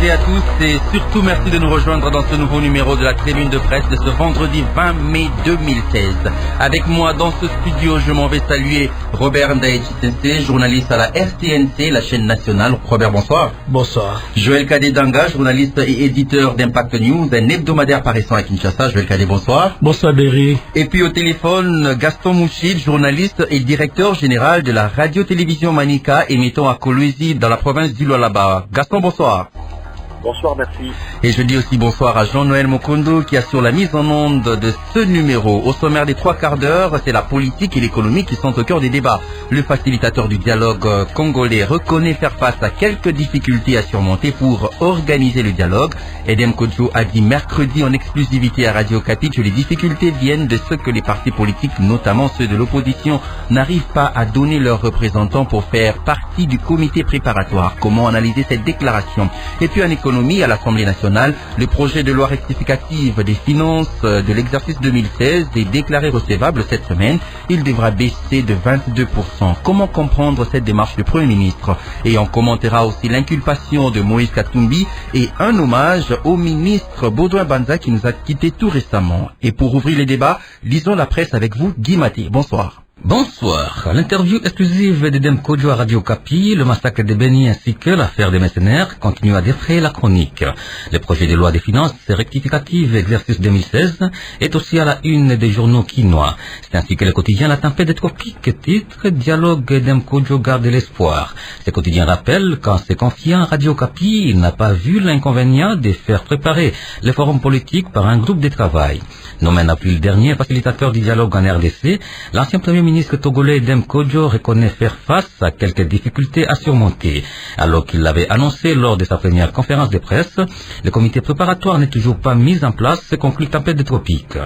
et à tous et surtout merci de nous rejoindre dans ce nouveau numéro de la Tribune de presse de ce vendredi 20 mai 2016. Avec moi dans ce studio, je m'en vais saluer Robert Ndaïchi, journaliste à la RTNC, la chaîne nationale. Robert, bonsoir. Bonsoir. Joël Kadé-Danga, journaliste et éditeur d'Impact News, un hebdomadaire paraissant à Kinshasa. Joël Kadé, bonsoir. Bonsoir Berry. Et puis au téléphone, Gaston Mouchid, journaliste et directeur général de la radio-télévision Manika, émettant à Kolwezi dans la province du Lualaba. Gaston, bonsoir. Bonsoir, merci. Et je dis aussi bonsoir à Jean-Noël Mokondo qui assure la mise en onde de ce numéro. Au sommaire des 3 quarts d'heure, c'est la politique et l'économie qui sont au cœur des débats. Le facilitateur du dialogue congolais reconnaît faire face à quelques difficultés à surmonter pour organiser le dialogue. Edem Kodjo a dit mercredi en exclusivité à Radio Okapi que les difficultés viennent de ce que les partis politiques, notamment ceux de l'opposition, n'arrivent pas à donner leurs représentants pour faire partie du comité préparatoire. Comment analyser cette déclaration? Et puis en économie, à l'Assemblée nationale, le projet de loi rectificative des finances de l'exercice 2016 est déclaré recevable cette semaine. Il devra baisser de 22%. Comment comprendre cette démarche du Premier ministre? Et on commentera aussi l'inculpation de Moïse Katumbi et un hommage au ministre Baudouin Banza qui nous a quittés tout récemment. Et pour ouvrir les débats, lisons la presse avec vous, Guy Maté. Bonsoir. Bonsoir. L'interview exclusive d'Edem Kodjo à Radio Okapi, le massacre de Beni ainsi que l'affaire des mercenaires continuent à défrayer la chronique. Le projet de loi des finances rectificative exercice 2016 est aussi à la une des journaux quinois. C'est ainsi que le quotidien La Tempête des Tropiques titre Dialogue Edem Kodjo garde l'espoir. Ce quotidien rappelle qu'en se confiant à Radio Okapi, il n'a pas vu l'inconvénient de faire préparer le forum politique par un groupe de travail. Nommé en avril dernier facilitateur du dialogue en RDC, l'ancien premier ministre togolais Edem Kodjo reconnaît faire face à quelques difficultés à surmonter. Alors qu'il l'avait annoncé lors de sa première conférence de presse, le comité préparatoire n'est toujours pas mis en place, conclut Tempête des Tropiques.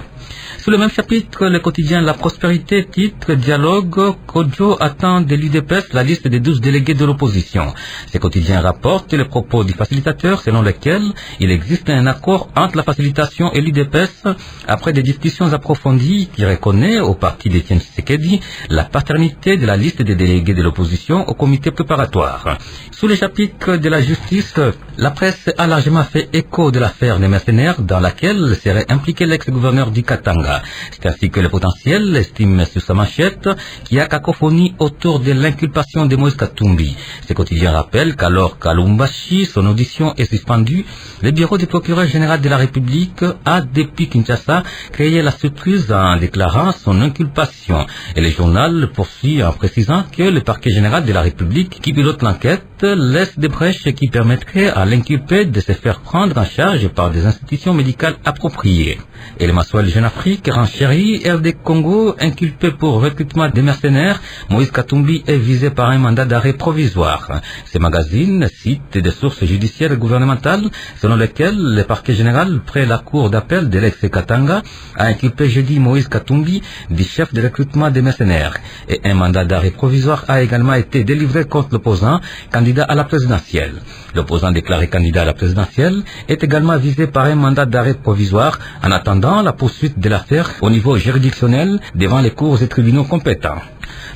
Sous le même chapitre, le quotidien La Prospérité titre Dialogue, Kodjo attend de l'UDPS la liste des 12 délégués de l'opposition. Ce quotidien rapporte les propos du facilitateur selon lesquels il existe un accord entre la facilitation et l'UDPS après des discussions approfondies qui reconnaît au parti d'Étienne Tshisekedi la paternité de la liste des délégués de l'opposition au comité préparatoire. Sous le chapitre de la justice, la presse a largement fait écho de l'affaire des mercenaires dans laquelle serait impliqué l'ex-gouverneur du Katanga. C'est ainsi que le potentiel estime sur sa manchette qu'il y a cacophonie autour de l'inculpation de Moïse Katumbi. Ce quotidien rappelle qu'alors qu'à Lubumbashi, son audition est suspendue, le bureau du procureur général de la République a, depuis Kinshasa, créé la surprise en déclarant son inculpation. Et le journal poursuit en précisant que le parquet général de la République qui pilote l'enquête laisse des brèches qui permettraient à l'inculpé de se faire prendre en charge par des institutions médicales appropriées. Et le Massoul Jeune Afrique renchérit RD Congo inculpé pour recrutement des mercenaires. Moïse Katumbi est visé par un mandat d'arrêt provisoire. Ce magazine cite des sources judiciaires et gouvernementales selon lesquelles le parquet général près la cour d'appel de l'ex-Katanga a inculpé jeudi Moïse Katumbi du chef de recrutement des mercenaires. Et un mandat d'arrêt provisoire a également été délivré contre l'opposant candidat à la présidentielle. L'opposant déclaré candidat à la présidentielle est également visé par un mandat d'arrêt provisoire en attendant la poursuite de l'affaire au niveau juridictionnel devant les cours et tribunaux compétents.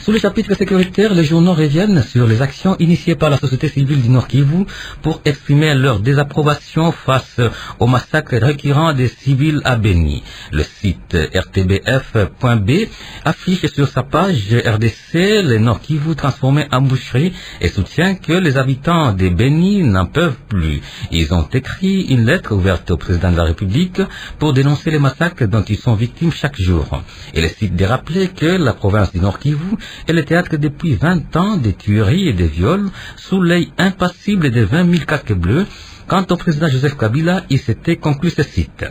Sous le chapitre sécuritaire, les journaux reviennent sur les actions initiées par la société civile du Nord Kivu pour exprimer leur désapprobation face au massacre récurrent des civils à Beni. Le site rtbf.b affiche sur sa page RDC le Nord Kivu transformé en boucherie et soutient que les habitants de Beni n'en peuvent plus. Ils ont écrit une lettre ouverte au président de la République pour dénoncer les massacres dont ils sont victimes chaque jour. Et le site de rappeler que la province du Nord Kivu est le théâtre depuis 20 ans de tueries et de viols sous l'œil impassible de 20 000 casques bleus. Quant au président Joseph Kabila, il s'était conclu ce site.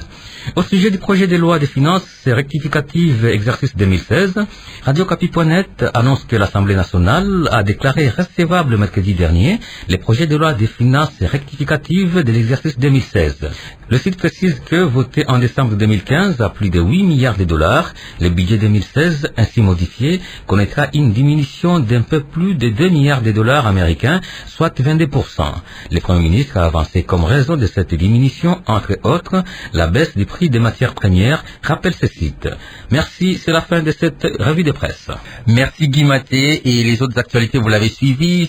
Au sujet du projet de loi des finances rectificative exercice 2016, Radio Okapi.net annonce que l'Assemblée nationale a déclaré recevable mercredi dernier les projets de loi des finances rectificative de l'exercice 2016. Le site précise que, voté en décembre 2015 à plus de 8 milliards de dollars, le budget 2016, ainsi modifié, connaîtra une diminution d'un peu plus de 2 milliards de dollars américains, soit 22%. Le Premier ministre a avancé et comme raison de cette diminution, entre autres, la baisse du prix des matières premières, rappelle ce site. Merci, c'est la fin de cette revue de presse. Merci Guy Maté, et les autres actualités vous l'avez suivi,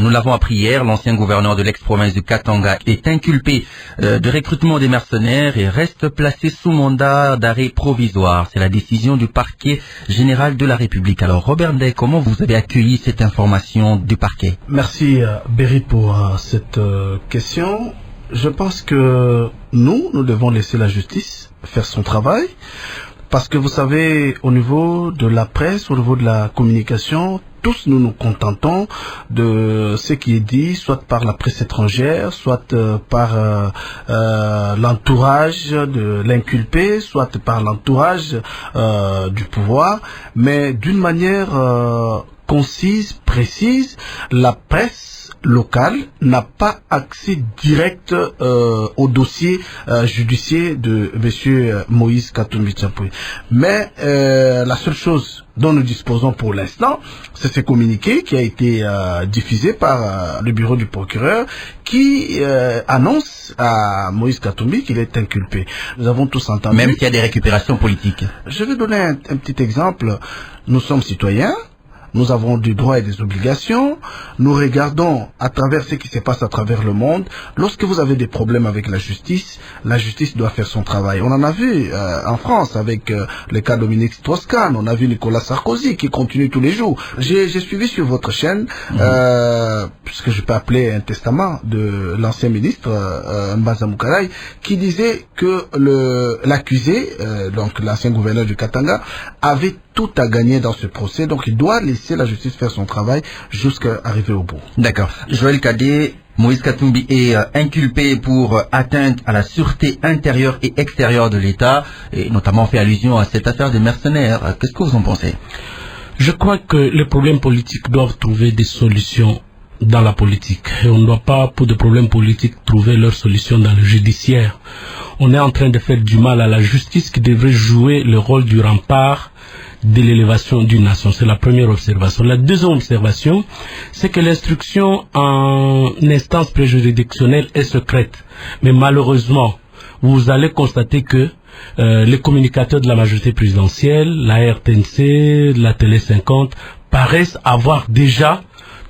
nous l'avons appris hier, l'ancien gouverneur de l'ex-province du Katanga est inculpé de recrutement des mercenaires et reste placé sous mandat d'arrêt provisoire. C'est la décision du parquet général de la République. Alors Robert Ndeye, comment vous avez accueilli cette information du parquet? Merci Berry pour cette question. Je pense que nous devons laisser la justice faire son travail. Parce que vous savez, au niveau de la presse, au niveau de la communication, tous nous nous contentons de ce qui est dit, soit par la presse étrangère, soit par l'entourage de l'inculpé, soit par l'entourage du pouvoir, mais d'une manière concise, précise, la presse locale n'a pas accès direct au dossier judiciaire de monsieur Moïse Katumbi Tchapoué. Mais la seule chose dont nous disposons pour l'instant, c'est ce communiqué qui a été diffusé par le bureau du procureur qui annonce à Moïse Katumbi qu'il est inculpé. Nous avons tous entendu. Même qu'il y a des récupérations politiques. Je vais donner un petit exemple. Nous sommes citoyens. Nous avons des droits et des obligations. Nous regardons à travers ce qui se passe à travers le monde. Lorsque vous avez des problèmes avec la justice doit faire son travail. On en a vu en France avec le cas Dominique Strauss-Kahn. On a vu Nicolas Sarkozy qui continue tous les jours. J'ai suivi sur votre chaîne, puisque je peux appeler un testament de l'ancien ministre Mbaza Moukaray, qui disait que l'accusé, donc l'ancien gouverneur du Katanga, avait tout à gagner dans ce procès, donc il doit laisser la justice faire son travail jusqu'à arriver au bout. D'accord. Joël Cadet, Moïse Katumbi est inculpé pour atteinte à la sûreté intérieure et extérieure de l'État, et notamment fait allusion à cette affaire des mercenaires. Qu'est-ce que vous en pensez? Je crois que les problèmes politiques doivent trouver des solutions dans la politique. Et on ne doit pas, pour des problèmes politiques, trouver leur solution dans le judiciaire. On est en train de faire du mal à la justice qui devrait jouer le rôle du rempart de l'élévation d'une nation. C'est la première observation. La deuxième observation, c'est que l'instruction en instance préjuridictionnelle est secrète. Mais malheureusement, vous allez constater que les communicateurs de la majorité présidentielle, la RTNC, la Télé 50, paraissent avoir déjà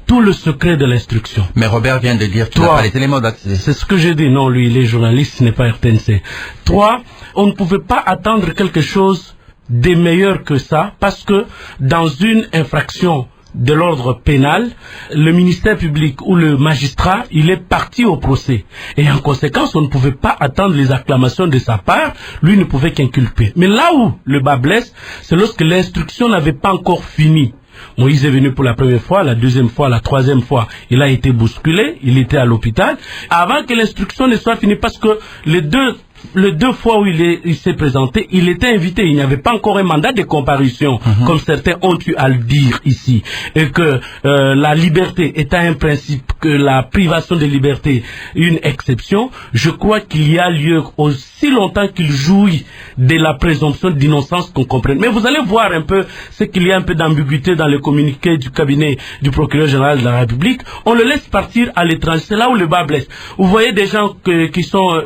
tout le secret de l'instruction. Mais Robert vient de dire qu'il n'a pas les éléments d'accès. C'est ce que j'ai dit. Non, lui, il est journaliste, ce n'est pas RTNC. 3, on ne pouvait pas attendre quelque chose de meilleur que ça, parce que dans une infraction de l'ordre pénal, le ministère public ou le magistrat, il est parti au procès. Et en conséquence, on ne pouvait pas attendre les acclamations de sa part, lui ne pouvait qu'inculper. Mais là où le bas blesse, c'est lorsque l'instruction n'avait pas encore fini. Moïse est venu pour la première fois, la deuxième fois, la troisième fois, il a été bousculé, il était à l'hôpital, avant que l'instruction ne soit finie, parce que les deux fois où il s'est présenté, il était invité, il n'y avait pas encore un mandat de comparution, comme certains ont eu à le dire ici, et que la liberté étant un principe, que la privation de liberté une exception. Je crois qu'il y a lieu, aussi longtemps qu'il jouit de la présomption d'innocence, qu'on comprenne. Mais vous allez voir un peu ce qu'il y a un peu d'ambiguïté dans le communiqué du cabinet du procureur général de la République. On le laisse partir à l'étranger, c'est là où le bas blesse. Vous voyez des gens qui sont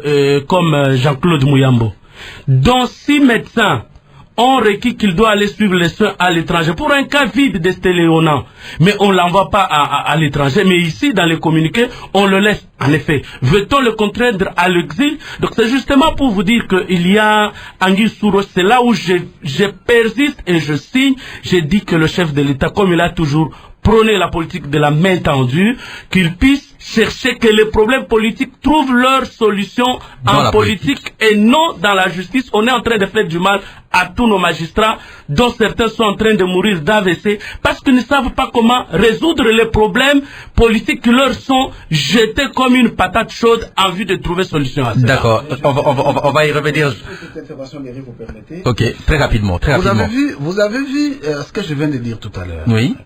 comme Jean-Claude Mouyambo, dont 6 médecins ont requis qu'il doit aller suivre les soins à l'étranger pour un cas vide d'Estéléonant. Mais on ne l'envoie pas à l'étranger. Mais ici, dans les communiqués, on le laisse. En effet, veut-on le contraindre à l'exil? Donc c'est justement pour vous dire qu'il y a Anguille Souros. C'est là où je persiste et je signe. J'ai dit que le chef de l'État, comme il a toujours prôné la politique de la main tendue, qu'il puisse chercher que les problèmes politiques trouvent leur solution en politique et non dans la justice. On est en train de faire du mal à tous nos magistrats, dont certains sont en train de mourir d'AVC, parce qu'ils ne savent pas comment résoudre les problèmes politiques qui leur sont jetés comme une patate chaude en vue de trouver solution à ça. D'accord, on va y revenir. Ok, très rapidement, très rapidement. Vous avez vu ce que je viens de dire tout à l'heure. Oui.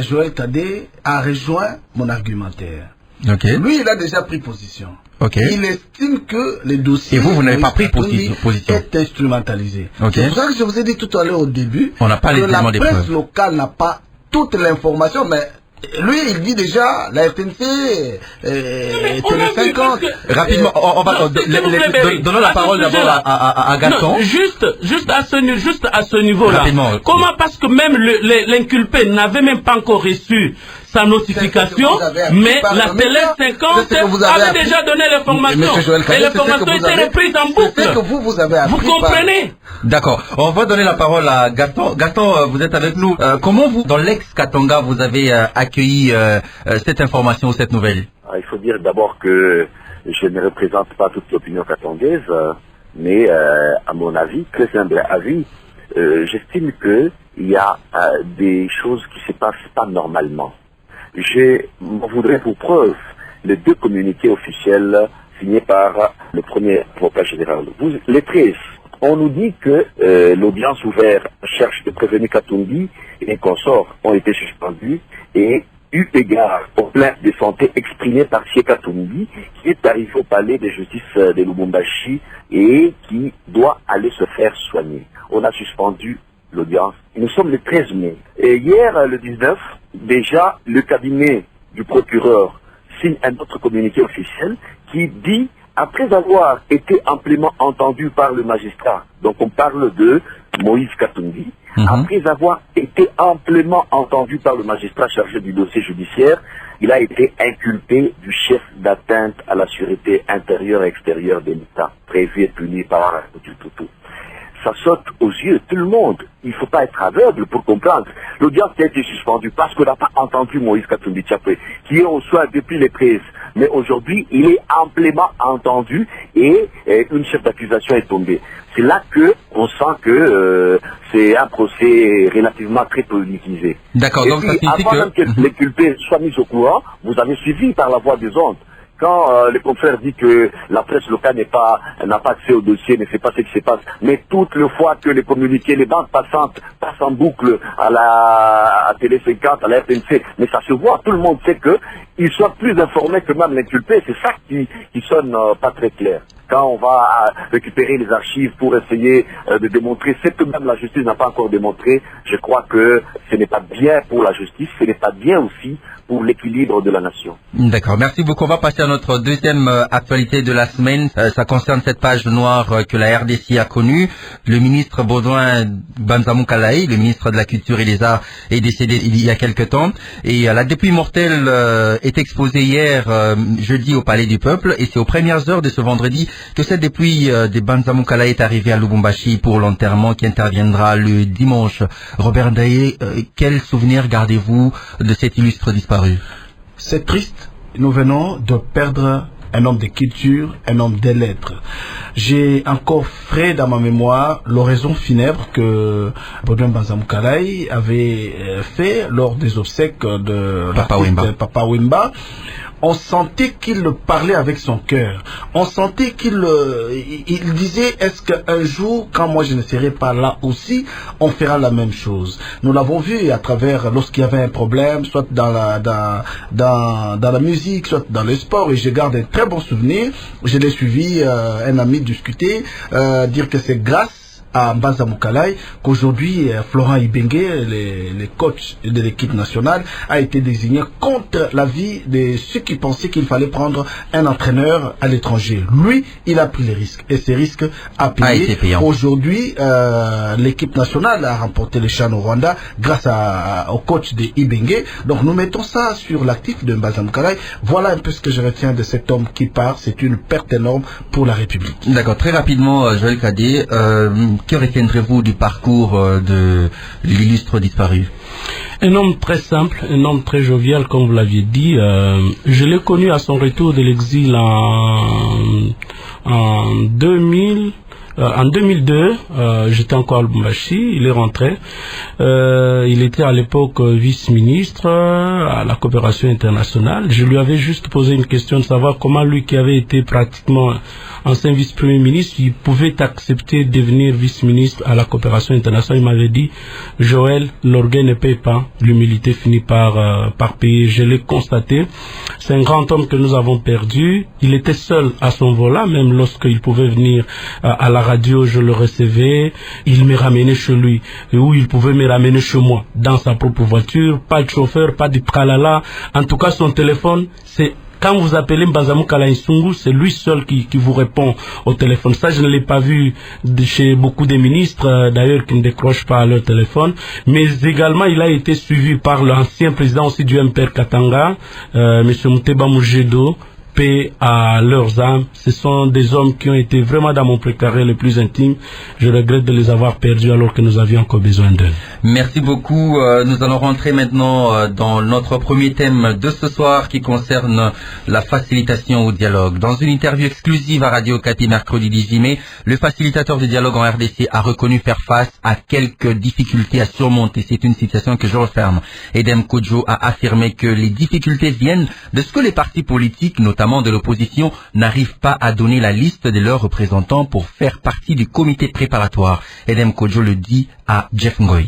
Joël Cadet a rejoint mon argumentaire. Okay. Lui, il a déjà pris position. Okay. Il estime que les dossiers... Et vous n'avez pas pris position. ...est instrumentalisé. Okay. C'est pour ça que je vous ai dit tout à l'heure au début... On n'a pas les éléments des preuves. La presse locale n'a pas toute l'information, mais Lui, il dit déjà, la FNC, Télé 50. Rapidement, on va donnons la parole d'abord à Gaston. Non, juste à ce niveau-là. Rapidement. Comment, parce que même l'inculpé n'avait même pas encore reçu sa notification, mais la Télé 50 avait déjà donné l'information. Et l'information était reprise en boucle. C'est que vous avez appris. Vous comprenez? D'accord. On va donner la parole à Gaston. Gaston, vous êtes avec nous. Comment vous, dans l'ex-Katanga, vous avez accueilli cette information, cette nouvelle? Il faut dire d'abord que je ne représente pas toute l'opinion katangaise, mais à mon avis, très humble avis, j'estime qu'il y a des choses qui se passent pas normalement. Je voudrais pour preuve les 2 communiqués officiels signés par le premier avocat général. Les 13, on nous dit que l'audience ouverte cherche de prévenir Katumbi et les consorts ont été suspendus et eu égard aux plaintes de santé exprimées par Sié Katumbi, qui est arrivé au palais de justice de Lubumbashi et qui doit aller se faire soigner. On a suspendu l'audience. Nous sommes le 13 mai. Et hier, le 19, déjà, le cabinet du procureur signe un autre communiqué officiel qui dit, après avoir été amplement entendu par le magistrat, donc on parle de Moïse Katumbi, après avoir été amplement entendu par le magistrat chargé du dossier judiciaire, il a été inculpé du chef d'atteinte à la sûreté intérieure et extérieure de l'État, prévu et puni par tout. Ça saute aux yeux, tout le monde. Il ne faut pas être aveugle pour comprendre. L'audience a été suspendue parce qu'on n'a pas entendu Moïse Katumbi Tchapé, qui est au soin depuis les 13. Mais aujourd'hui, il est amplement entendu et une chef d'accusation est tombée. C'est là qu'on sent que c'est un procès relativement très politisé. D'accord, donc ça signifie avant même que les culpés soient mis au courant, vous avez suivi par la voie des ondes. Quand le confrère dit que la presse locale n'a pas accès au dossier, ne sait pas ce qui se passe, mais toutes les fois que les communiqués, les bandes passantes passent en boucle à Télé 50, à la FNC, mais ça se voit, tout le monde sait qu'ils soient plus informés que même l'inculpé, c'est ça qui sonne pas très clair. Quand on va récupérer les archives pour essayer de démontrer ce que même la justice n'a pas encore démontré, je crois que ce n'est pas bien pour la justice, ce n'est pas bien aussi pour l'équilibre de la nation. D'accord, merci beaucoup. On va passer à notre deuxième actualité de la semaine. Ça concerne cette page noire que la RDC a connue. Le ministre Baudouin Banzamou Kalaï, le ministre de la Culture et des Arts, est décédé il y a quelque temps. Et la dépouille mortelle est exposée hier, jeudi, au Palais du Peuple. Et c'est aux premières heures de ce vendredi que cette dépouille de Banzamou Kalaï est arrivée à Lubumbashi pour l'enterrement qui interviendra le dimanche. Robert Ndaye, quel souvenir gardez-vous de cet illustre disparu? C'est triste. Nous venons de perdre un homme de culture, un homme des lettres. J'ai encore frais dans ma mémoire l'oraison funèbre que Baudouin Banzamou Kalaï avait fait lors des obsèques de Papa Wemba. On sentait qu'il parlait avec son cœur. On sentait qu'il disait, est-ce qu'un jour, quand moi je ne serai pas là aussi, on fera la même chose. Nous l'avons vu à travers, lorsqu'il y avait un problème, soit dans la musique, soit dans le sport, et je garde un très bon souvenir. Je l'ai suivi, un ami discuter, dire que c'est grâce à Banzamou Kalaï qu'aujourd'hui Florent Ibengue, le coach de l'équipe nationale, a été désigné contre l'avis de ceux qui pensaient qu'il fallait prendre un entraîneur à l'étranger. Lui, il a pris les risques et ces risques a payé. Aujourd'hui, l'équipe nationale a remporté le CHAN au Rwanda grâce au coach de Ibengue. Donc nous mettons ça sur l'actif de Banzamou Kalaï. Voilà un peu ce que je retiens de cet homme qui part. C'est une perte énorme pour la République. D'accord, très rapidement, Joël Kadé, que retiendrez-vous du parcours de l'illustre disparu? Un homme très simple, un homme très jovial, comme vous l'aviez dit. Je l'ai connu à son retour de l'exil en 2000. En 2002, j'étais encore à Lubumbashi, il est rentré. Il était à l'époque vice-ministre à la coopération internationale. Je lui avais juste posé une question de savoir comment lui qui avait été pratiquement ancien vice-premier ministre, il pouvait accepter de devenir vice-ministre à la coopération internationale. Il m'avait dit, Joël, l'orgueil ne paye pas, l'humilité finit par payer. Je l'ai constaté. C'est un grand homme que nous avons perdu. Il était seul à son volant, même lorsqu'il pouvait venir à la radio, je le recevais. Il me ramenait chez lui, ou il pouvait me ramener chez moi, dans sa propre voiture. Pas de chauffeur, pas de tralala. En tout cas, son téléphone, c'est quand vous appelez Mbazamou Kalaïsungu, c'est lui seul qui vous répond au téléphone. Ça, je ne l'ai pas vu chez beaucoup de ministres, d'ailleurs, qui ne décrochent pas leur téléphone. Mais également, il a été suivi par l'ancien président aussi du MPR Katanga, M. Mouteba Moujedo, paix à leurs âmes. Ce sont des hommes qui ont été vraiment dans mon précaré le plus intime. Je regrette de les avoir perdus alors que nous avions encore besoin d'eux. Merci beaucoup. Nous allons rentrer maintenant dans notre premier thème de ce soir qui concerne la facilitation au dialogue. Dans une interview exclusive à Radio Okapi mercredi 18 mai, le facilitateur du dialogue en RDC a reconnu faire face à quelques difficultés à surmonter. C'est une citation que je referme. Edem Kodjo a affirmé que les difficultés viennent de ce que les partis politiques, notamment de l'opposition, n'arrivent pas à donner la liste de leurs représentants pour faire partie du comité préparatoire. Edem Kodjo le dit à Jeff Ngoy.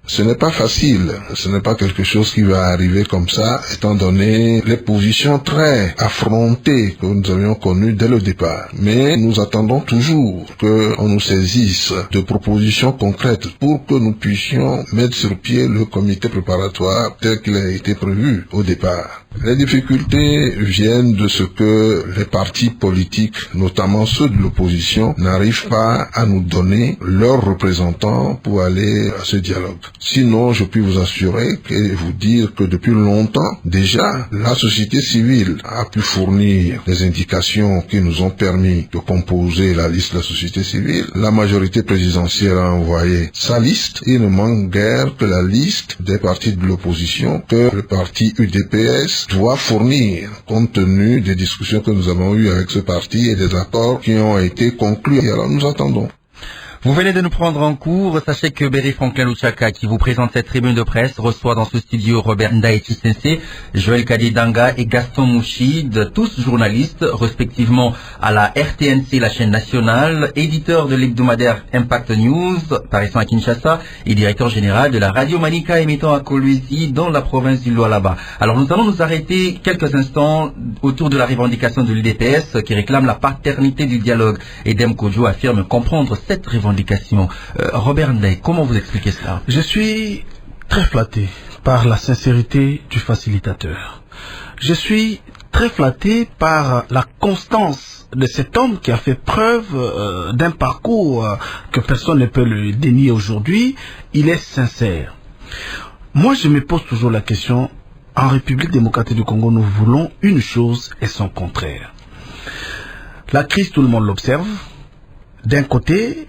Ce n'est pas facile, ce n'est pas quelque chose qui va arriver comme ça, étant donné les positions très affrontées que nous avions connues dès le départ. Mais nous attendons toujours qu'on nous saisisse de propositions concrètes pour que nous puissions mettre sur pied le comité préparatoire tel qu'il a été prévu au départ. Les difficultés viennent de ce que les partis politiques, notamment ceux de l'opposition, n'arrivent pas à nous donner leurs représentants pour aller à ce dialogue. Sinon, je puis vous assurer et vous dire que depuis longtemps, déjà, la société civile a pu fournir des indications qui nous ont permis de composer la liste de la société civile. La majorité présidentielle a envoyé sa liste. Il ne manque guère que la liste des partis de l'opposition que le parti UDPS doit fournir, compte tenu des discussions que nous avons eues avec ce parti et des accords qui ont été conclus. Et alors nous attendons. Vous venez de nous prendre en cours. Sachez que Berry Franklin Luchaka, qui vous présente cette tribune de presse, reçoit dans ce studio Robert Ndaïti Sensé, Joël Kadidanga et Gaston Mouchid, tous journalistes, respectivement à la RTNC, la chaîne nationale, éditeur de l'hebdomadaire Impact News, paraissant à Kinshasa, et directeur général de la Radio Manika, émettant à Kolwezi, dans la province du Lualaba. Alors nous allons nous arrêter quelques instants autour de la revendication de l'UDPS qui réclame la paternité du dialogue. Edem Kodjo affirme comprendre cette revendication. Robert Ndeye, comment vous expliquez cela? Je suis très flatté par la sincérité du facilitateur. Je suis très flatté par la constance de cet homme qui a fait preuve d'un parcours que personne ne peut le dénier aujourd'hui. Il est sincère. Moi, je me pose toujours la question, en République démocratique du Congo, nous voulons une chose et son contraire. La crise, tout le monde l'observe. D'un côté,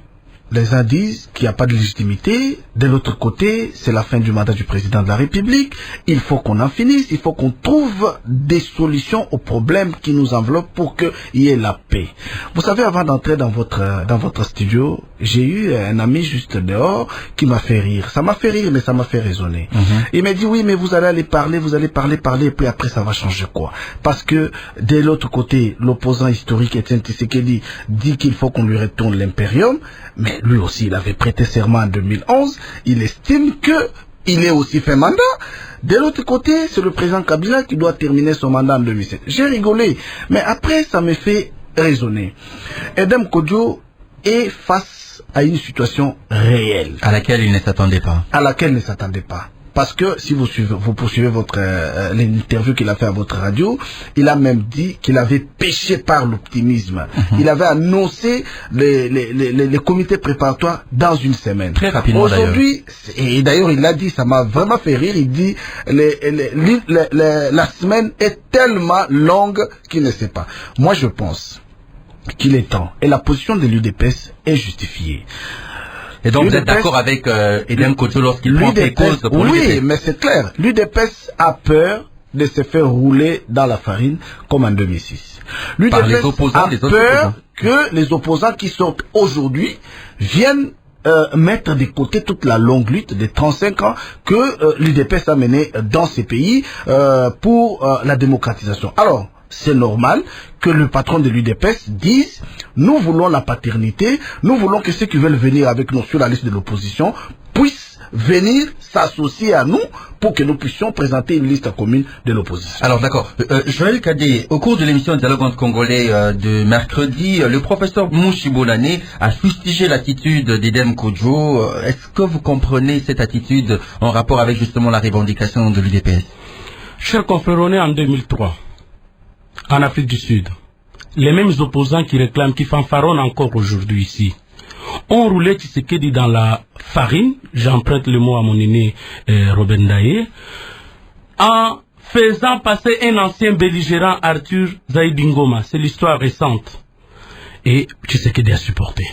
les uns disent qu'il n'y a pas de légitimité. De l'autre côté, c'est la fin du mandat du président de la République. Il faut qu'on en finisse. Il faut qu'on trouve des solutions aux problèmes qui nous enveloppent pour qu'il y ait la paix. Vous savez, avant d'entrer dans votre studio, j'ai eu un ami juste dehors qui m'a fait rire. Ça m'a fait rire, mais ça m'a fait raisonner. Il m'a dit, oui, mais vous allez parler, et puis après, ça va changer quoi? Parce que, de l'autre côté, l'opposant historique, Etienne Tshisekedi, dit qu'il faut qu'on lui retourne l'impérium, mais lui aussi, il avait prêté serment en 2011. Il estime qu'il est aussi fait mandat. De l'autre côté, c'est le président Kabila qui doit terminer son mandat en 2007. J'ai rigolé, mais après, ça me fait raisonner. Edem Kodjo est face à une situation réelle. À laquelle il ne s'attendait pas. Parce que si vous poursuivez l'interview qu'il a fait à votre radio, il a même dit qu'il avait péché par l'optimisme. Il avait annoncé les comités préparatoires dans une semaine. Très rapidement aujourd'hui, et d'ailleurs il l'a dit, ça m'a vraiment fait rire, il dit la semaine est tellement longue qu'il ne sait pas. Moi je pense qu'il est temps, et la position de l'UDPS est justifiée. Et donc vous êtes d'accord avec Edem Kodjo lorsqu'il prend ses causes pour l'UDPS? Oui, mais c'est clair. L'UDPS a peur de se faire rouler dans la farine comme en 2006. Par les opposants, a peur que les opposants qui sortent aujourd'hui viennent mettre de côté toute la longue lutte de 35 ans que l'UDPS a menée dans ces pays pour la démocratisation. Alors, c'est normal que le patron de l'UDPS dise « Nous voulons la paternité, nous voulons que ceux qui veulent venir avec nous sur la liste de l'opposition puissent venir s'associer à nous pour que nous puissions présenter une liste commune de l'opposition. » Alors d'accord. Joël Kadé, au cours de l'émission Dialogue entre Congolais de mercredi, le professeur Mouchi Bolane a fustigé l'attitude d'Edem Kodjo. Est-ce que vous comprenez cette attitude en rapport avec justement la revendication de l'UDPS? Chers confrères, on est en 2003, en Afrique du Sud. Les mêmes opposants qui réclament, qui fanfaronnent encore aujourd'hui ici, ont roulé Tshisekedi dans la farine, j'emprunte le mot à mon aîné Robert Ndaye, en faisant passer un ancien belligérant, Arthur Zaïdingoma. C'est l'histoire récente. Et Tshisekedi a supporté.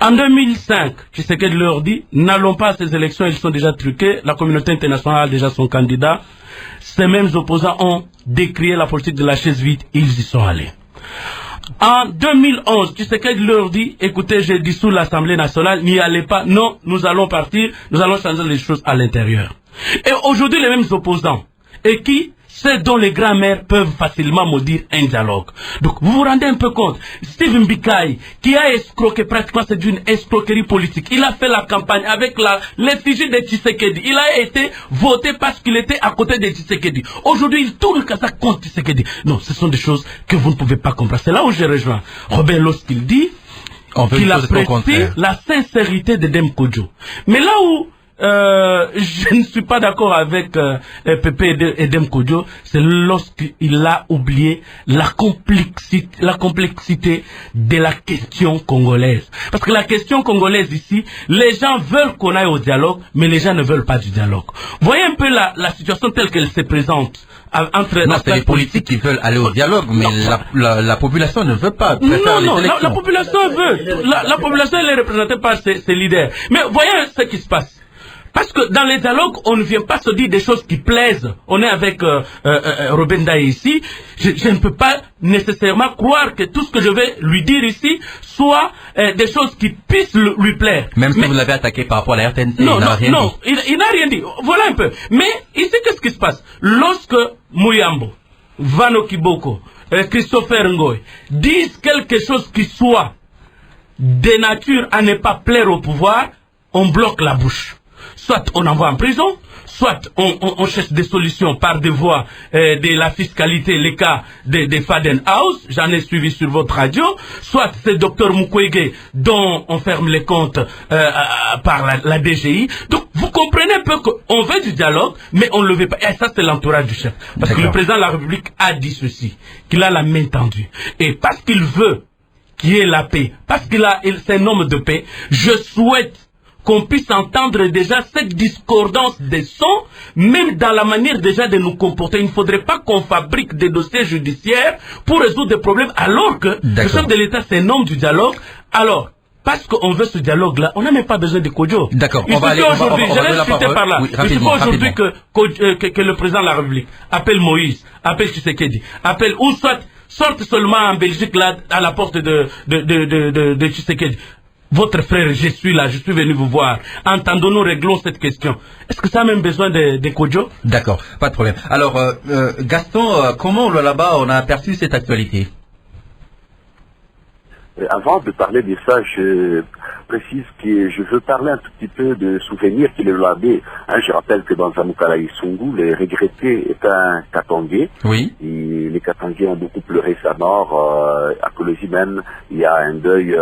En 2005, Tshisekedi leur dit, n'allons pas à ces élections, ils sont déjà truqués, la communauté internationale a déjà son candidat. Ces mêmes opposants ont décrié la politique de la chaise vide, ils y sont allés. En 2011, Tshisekedi leur dit, écoutez, j'ai dissous l'Assemblée nationale, n'y allez pas, non, nous allons partir, nous allons changer les choses à l'intérieur. Et aujourd'hui, les mêmes opposants, et qui, c'est dont les grands-mères peuvent facilement maudire un dialogue. Donc, vous vous rendez un peu compte, Stephen Bikaï, qui a escroqué, pratiquement c'est d'une escroquerie politique, il a fait la campagne avec l'effigie de Tshisekedi, il a été voté parce qu'il était à côté de Tshisekedi. Aujourd'hui, il tourne ça contre Tshisekedi. Non, ce sont des choses que vous ne pouvez pas comprendre. C'est là où j'ai rejoint Robert lorsqu'il dit qu'il apprécie la sincérité de Edem Kodjo. Mais là où je ne suis pas d'accord avec Pépé Edem Kodjo, c'est lorsqu'il a oublié la complexité de la question congolaise. Parce que la question congolaise ici, les gens veulent qu'on aille au dialogue, mais les gens ne veulent pas du dialogue. Voyez un peu la situation telle qu'elle se présente. Non, c'est les politiques qui veulent aller au dialogue, mais la population ne veut pas. Non, la population veut. La population, elle est représentée par ses leaders. Mais voyez ce qui se passe. Parce que dans les dialogues, on ne vient pas se dire des choses qui plaisent. On est avec Robert Ndaye ici. Je ne peux pas nécessairement croire que tout ce que je vais lui dire ici soit des choses qui puissent lui plaire. Même si vous l'avez attaqué par rapport à la RTNC, non, il n'a rien dit. Voilà un peu. Mais ici, qu'est-ce qui se passe? Lorsque Mouyambo, Vano Kiboko, Christopher Ngoy disent quelque chose qui soit de nature à ne pas plaire au pouvoir, on bloque la bouche. Soit on envoie en prison, soit on cherche des solutions par des voies de la fiscalité, les cas de Faden House, j'en ai suivi sur votre radio, soit c'est Dr Mukwege dont on ferme les comptes par la DGI. Donc vous comprenez un peu qu'on veut du dialogue, mais on ne le veut pas. Et ça c'est l'entourage du chef. Parce que le président de la République a dit ceci, qu'il a la main tendue. Et parce qu'il veut qu'il y ait la paix, parce c'est un homme de paix, je souhaite qu'on puisse entendre déjà cette discordance des sons, même dans la manière déjà de nous comporter. Il ne faudrait pas qu'on fabrique des dossiers judiciaires pour résoudre des problèmes, alors que le chef de l'État, c'est un homme du dialogue. Alors, parce qu'on veut ce dialogue-là, on n'a même pas besoin de Kodjo. D'accord, on va aller par là. Oui, il suffit aujourd'hui que le président de la République appelle Moïse, appelle Tshisekedi, appelle ou sorte seulement en Belgique là, à la porte de Tshisekedi. Votre frère, je suis là, je suis venu vous voir. Entendons-nous, réglons cette question. Est-ce que ça a même besoin de Kodjo? D'accord, pas de problème. Alors, Gaston, comment là-bas on a aperçu cette actualité? Avant de parler de ça, je précise que je veux parler un tout petit peu de souvenirs qu'il a gardés. Je rappelle que dans Zamukala Isungu, le regretté est un Katangé. Oui. Et les Katangés ont beaucoup pleuré sa mort. À Kolosi même, il y a un deuil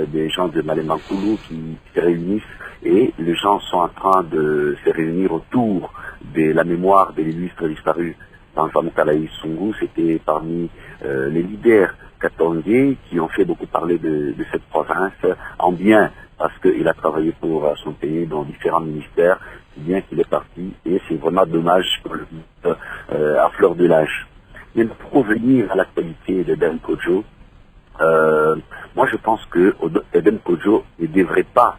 des gens de Malemankulu qui se réunissent et les gens sont en train de se réunir autour de la mémoire de l'illustre disparu. Dans Zamukala Isungu, c'était parmi les leaders Katangé qui ont fait beaucoup parler de cette province en bien, parce qu'il a travaillé pour son pays dans différents ministères, bien qu'il est parti, et c'est vraiment dommage pour le à fleur de l'âge. Mais pour revenir à l'actualité d'Edem Kodjo, moi je pense que Edem Kodjo ne devrait pas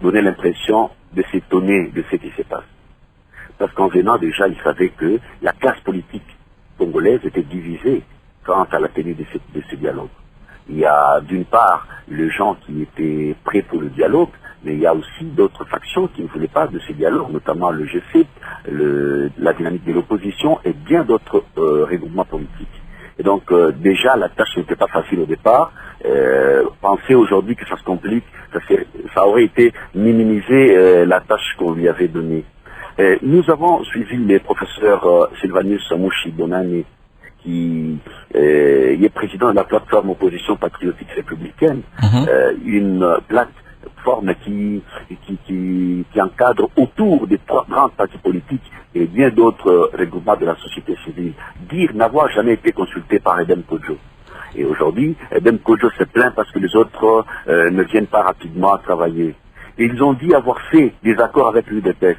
donner l'impression de s'étonner de ce qui se passe. Parce qu'en venant déjà, il savait que la classe politique congolaise était divisée quant à la tenue de ce dialogue. Il y a d'une part les gens qui étaient prêts pour le dialogue, mais il y a aussi d'autres factions qui ne voulaient pas de ce dialogue, notamment le GFIP, la dynamique de l'opposition et bien d'autres regroupements politiques. Et donc déjà la tâche n'était pas facile au départ. Penser aujourd'hui que ça se complique, ça aurait été minimiser la tâche qu'on lui avait donnée. Nous avons suivi les professeurs Sylvanus Mouchi Bonani, qui est président de la plateforme Opposition Patriotique Républicaine, une plateforme qui encadre autour des 3 grands partis politiques et bien d'autres regroupements de la société civile, dire n'avoir jamais été consulté par Edem Kodjo. Et aujourd'hui, Edem Kodjo se plaint parce que les autres ne viennent pas rapidement à travailler. Et ils ont dit avoir fait des accords avec l'UDPS.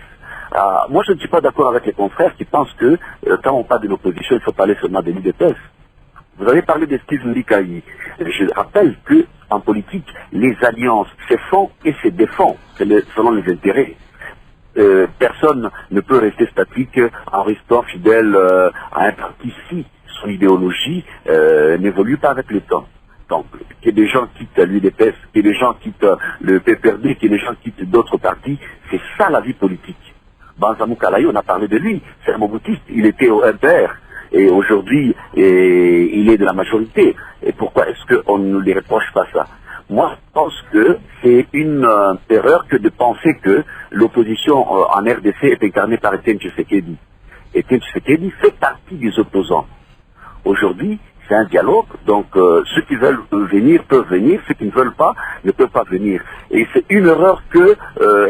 Moi, je ne suis pas d'accord avec les confrères qui pensent que quand on parle de l'opposition, il faut parler seulement de l'UDPS. Vous avez parlé de Steve Ndikayi. Je rappelle que en politique, les alliances se font et se défendent selon les intérêts. Personne ne peut rester statique en restant fidèle à un parti si son idéologie n'évolue pas avec le temps. Donc, que des gens quittent l'UDPS, que des gens quittent le PPRD, que des gens quittent d'autres partis, c'est ça la vie politique. Banzamou Kalaï, on a parlé de lui, c'est un moboutiste, il était au MPR, et aujourd'hui, il est de la majorité. Et pourquoi est-ce qu'on ne lui reproche pas ça? Moi, je pense que c'est une erreur que de penser que l'opposition en RDC est incarnée par Etienne Tshisekedi. Etienne Tshisekedi fait partie des opposants. Aujourd'hui, c'est un dialogue, donc ceux qui veulent venir peuvent venir, ceux qui ne veulent pas ne peuvent pas venir. Et c'est une erreur que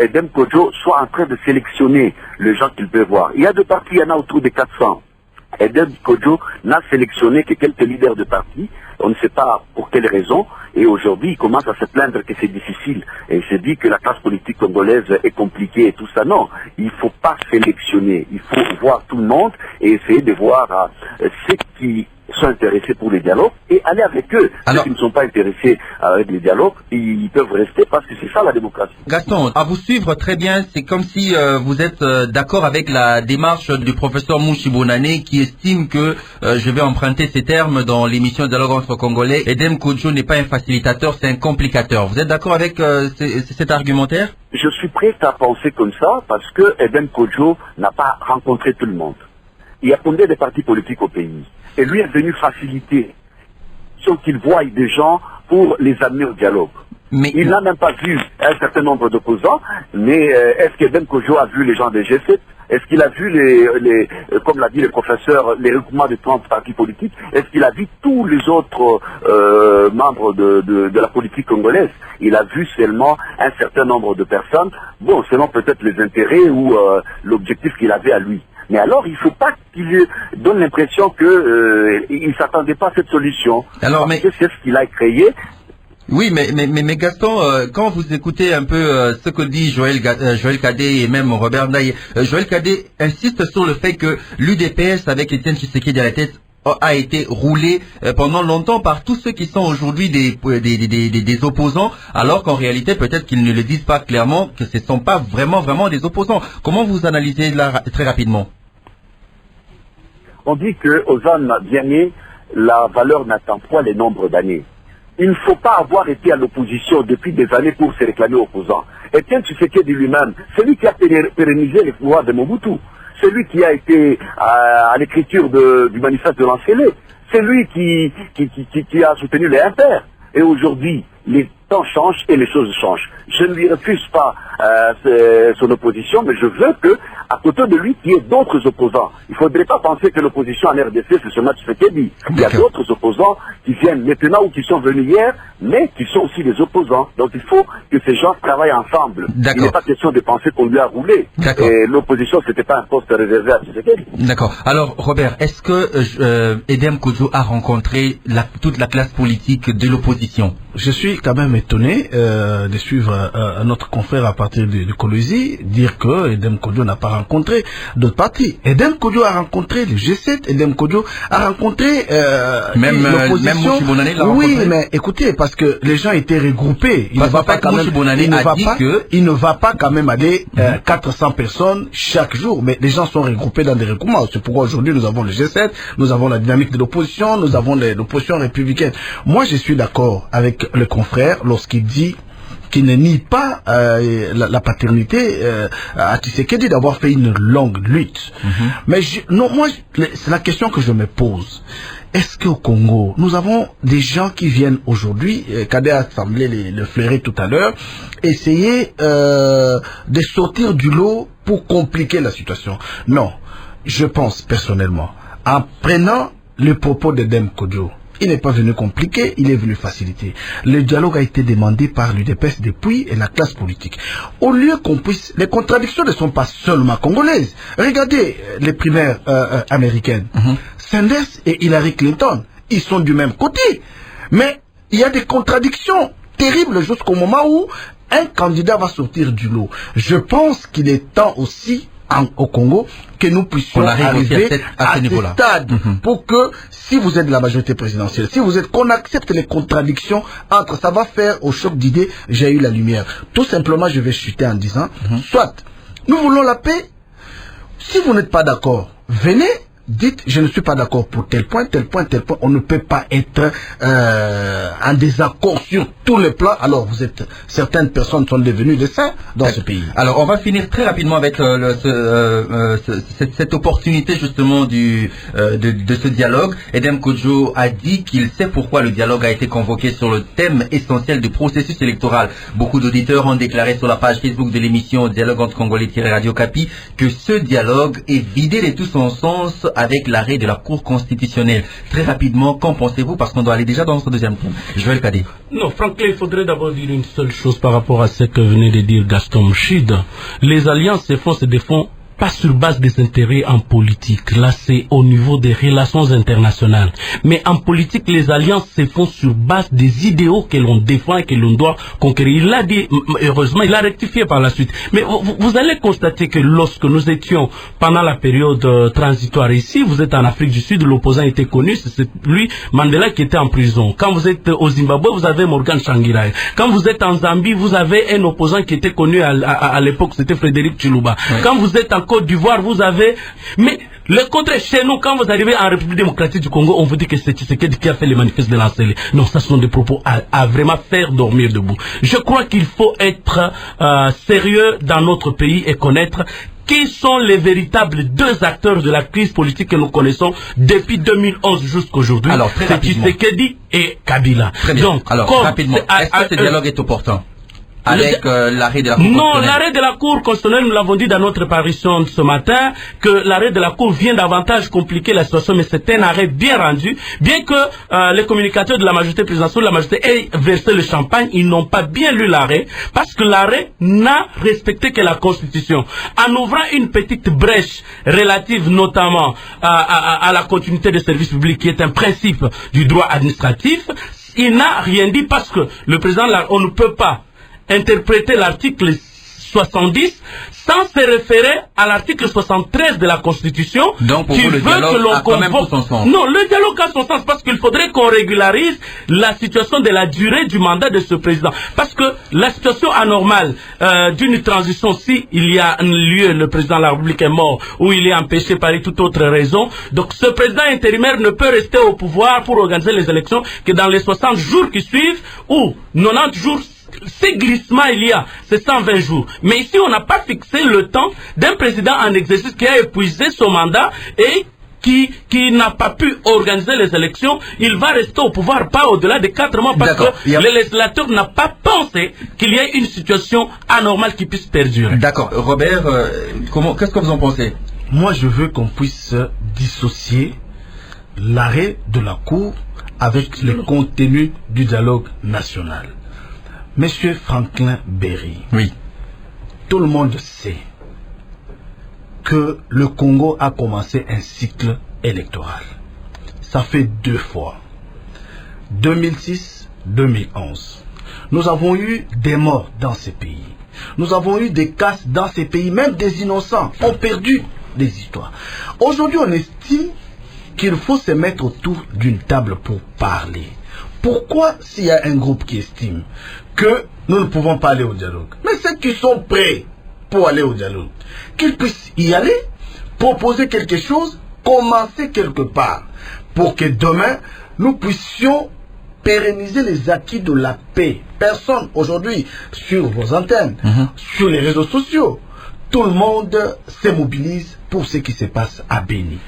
Edem Kodjo soit en train de sélectionner les gens qu'il peut voir. Il y a 2 partis, il y en a autour de 400. Edem Kodjo n'a sélectionné que quelques leaders de partis, on ne sait pas pour quelles raisons, et aujourd'hui il commence à se plaindre que c'est difficile, et il se dit que la classe politique congolaise est compliquée et tout ça. Non, il ne faut pas sélectionner, il faut voir tout le monde et essayer de voir ceux qui sont intéressés pour les dialogues et aller avec eux. Alors, ceux qui ne sont pas intéressés avec les dialogues, ils peuvent rester parce que c'est ça la démocratie. Gaston, à vous suivre très bien, c'est comme si vous êtes d'accord avec la démarche du professeur Mouchi Bonani qui estime que, je vais emprunter ces termes dans l'émission Dialogue entre Congolais, Edem Kodjo n'est pas un facilitateur, c'est un complicateur. Vous êtes d'accord avec cet argumentaire? Je suis prêt à penser comme ça parce que Edem Kodjo n'a pas rencontré tout le monde. Il y a combien de partis politiques au pays? Et lui est venu faciliter, sans qu'il voie des gens pour les amener au dialogue. Mais il n'a même pas vu un certain nombre d'opposants, mais est-ce qu'Edem Kodjo a vu les gens des G7? Est-ce qu'il a vu comme l'a dit le professeur, les regroupements de 30 partis politiques? Est-ce qu'il a vu tous les autres membres de la politique congolaise? Il a vu seulement un certain nombre de personnes, bon, selon peut-être les intérêts ou l'objectif qu'il avait à lui. Mais alors, il ne faut pas qu'il donne l'impression qu'il ne s'attendait pas à cette solution. Alors, parce que c'est ce qu'il a créé. Oui, mais Gaston, quand vous écoutez un peu ce que dit Joël Cadet et même Robert Ndaye, Joël Cadet insiste sur le fait que l'UDPS avec Etienne Tshisekedi à la tête a été roulé pendant longtemps par tous ceux qui sont aujourd'hui des opposants, alors qu'en réalité peut-être qu'ils ne le disent pas clairement, que ce ne sont pas vraiment des opposants. Comment vous analysez là très rapidement? On dit qu'aux âmes bien nées, la valeur n'attend pas les nombres d'années. Il ne faut pas avoir été à l'opposition depuis des années pour se réclamer opposant. Etienne Tshisekedi lui-même, c'est lui qui a pérennisé les pouvoirs de Mobutu. C'est lui qui a été à l'écriture du manifeste de Lancélé. C'est lui qui a soutenu les impairs. Et aujourd'hui, les temps changent et les choses changent. Je ne lui refuse pas son opposition, mais je veux que, à côté de lui, il y ait d'autres opposants. Il ne faudrait pas penser que l'opposition en RDC, c'est seulement Tshisekedi. Il y a d'autres opposants qui viennent maintenant ou qui sont venus hier, mais qui sont aussi des opposants. Donc il faut que ces gens travaillent ensemble. Il n'est pas question de penser qu'on lui a roulé. Et l'opposition, ce n'était pas un poste réservé à Tshisekedi. D'accord. Alors, Robert, est-ce que Edem Kodjo a rencontré toute la classe politique de l'opposition? Je suis quand même étonné de suivre notre confrère à partir de Kolwezi dire que Edem Kodjo n'a pas rencontré d'autres partis. Edem Kodjo a rencontré le G7, Edem Kodjo a rencontré l'opposition. Oui, mais écoutez, parce que les gens étaient regroupés. Il ne va pas quand même aller 400 personnes chaque jour, mais les gens sont regroupés dans des regroupements. C'est pourquoi aujourd'hui nous avons le G7, nous avons la dynamique de l'opposition, nous avons l'opposition républicaine. Moi je suis d'accord avec le confrère lorsqu'il dit qui ne nie pas la paternité à Tshisekedi d'avoir fait une longue lutte. Mais c'est la question que je me pose. Est-ce qu'au Congo, nous avons des gens qui viennent aujourd'hui, Kadé a semblé le flairer tout à l'heure, essayer de sortir du lot pour compliquer la situation? Non, je pense personnellement, en prenant le propos de Dem Kodjo, il n'est pas venu compliquer, il est venu faciliter. Le dialogue a été demandé par l'UDPS depuis et la classe politique. Au lieu qu'on puisse... Les contradictions ne sont pas seulement congolaises. Regardez les primaires américaines. Sanders et Hillary Clinton, ils sont du même côté. Mais il y a des contradictions terribles jusqu'au moment où un candidat va sortir du lot. Je pense qu'il est temps aussi au Congo que nous puissions arriver à ce stade pour que si vous êtes de la majorité présidentielle, si vous êtes qu'on accepte les contradictions entre, ça va faire au choc d'idées, j'ai eu la lumière. Tout simplement, je vais chuter en disant, soit nous voulons la paix, si vous n'êtes pas d'accord, venez, dites je ne suis pas d'accord pour tel point, tel point, tel point. On ne peut pas être en désaccord sur tous les plans. Alors certaines personnes sont devenues des saints dans ce pays. Alors on va finir très rapidement avec cette opportunité justement de ce dialogue. Edem Kodjo a dit qu'il sait pourquoi le dialogue a été convoqué sur le thème essentiel du processus électoral. Beaucoup d'auditeurs ont déclaré sur la page Facebook de l'émission Dialogue entre Congolais-Radio Kapi que ce dialogue est vidé de tout son sens avec l'arrêt de la Cour constitutionnelle. Très rapidement, qu'en pensez-vous? Parce qu'on doit aller déjà dans notre deuxième thème. Joël Kadé. Non, Franklin, il faudrait d'abord dire une seule chose par rapport à ce que venait de dire Gaston Mouchid. Les alliances se font pas sur base des intérêts en politique. Là, c'est au niveau des relations internationales. Mais en politique, les alliances se font sur base des idéaux que l'on défend et que l'on doit conquérir. Il l'a dit, heureusement, il a rectifié par la suite. Mais vous allez constater que lorsque nous étions pendant la période transitoire ici, vous êtes en Afrique du Sud, l'opposant était connu, c'est lui, Mandela, qui était en prison. Quand vous êtes au Zimbabwe, vous avez Morgan Tsvangirai. Quand vous êtes en Zambie, vous avez un opposant qui était connu à l'époque, c'était Frédéric Chiluba. Oui. Quand vous êtes en Côte d'Ivoire, vous avez... Mais le contraire, chez nous, quand vous arrivez en République démocratique du Congo, on vous dit que c'est Tshisekedi qui a fait les manifestes de l'Ancélé. Non, ça ce sont des propos à vraiment faire dormir debout. Je crois qu'il faut être sérieux dans notre pays et connaître qui sont les véritables deux acteurs de la crise politique que nous connaissons depuis 2011 jusqu'aujourd'hui. Alors, très rapidement. C'est Tshisekedi et Kabila. Très bien. Donc, alors, rapidement, est-ce que ce dialogue est opportun? Avec l'arrêt de la Cour constitutionnelle. Non, l'arrêt de la Cour constitutionnelle, nous l'avons dit dans notre parution ce matin, que l'arrêt de la Cour vient davantage compliquer la situation, mais c'est un arrêt bien rendu. Bien que les communicateurs de la majorité présidentielle, la majorité aient versé le champagne, ils n'ont pas bien lu l'arrêt, parce que l'arrêt n'a respecté que la Constitution. En ouvrant une petite brèche relative notamment à la continuité des services publics, qui est un principe du droit administratif, il n'a rien dit parce que le président, on ne peut pas interpréter l'article 70 sans se référer à l'article 73 de la Constitution. Donc pour vous, le dialogue a quand même son sens. Non, le dialogue a son sens parce qu'il faudrait qu'on régularise la situation de la durée du mandat de ce président. Parce que la situation anormale d'une transition, si il y a un lieu, le président de la République est mort, ou il est empêché par toute autre raison, donc ce président intérimaire ne peut rester au pouvoir pour organiser les élections que dans les 60 jours qui suivent, ou 90 jours. Ces glissements il y a, c'est 120 jours. Mais ici, on n'a pas fixé le temps d'un président en exercice qui a épuisé son mandat et qui n'a pas pu organiser les élections. Il va rester au pouvoir pas au-delà de 4 mois parce que le législateur n'a pas pensé qu'il y ait une situation anormale qui puisse perdurer. D'accord. Robert, qu'est-ce que vous en pensez? Moi, je veux qu'on puisse dissocier l'arrêt de la Cour avec le contenu du dialogue national. Monsieur Franklin Berry, oui. Tout le monde sait que le Congo a commencé un cycle électoral. Ça fait 2 fois. 2006, 2011. Nous avons eu des morts dans ces pays. Nous avons eu des casses dans ces pays. Même des innocents ont perdu des histoires. Aujourd'hui, on estime qu'il faut se mettre autour d'une table pour parler. Pourquoi, s'il y a un groupe qui estime que nous ne pouvons pas aller au dialogue, mais ceux qui sont prêts pour aller au dialogue, qu'ils puissent y aller, proposer quelque chose, commencer quelque part, pour que demain, nous puissions pérenniser les acquis de la paix. Personne aujourd'hui, sur vos antennes, sur les réseaux sociaux, tout le monde se mobilise pour ce qui se passe à Béni.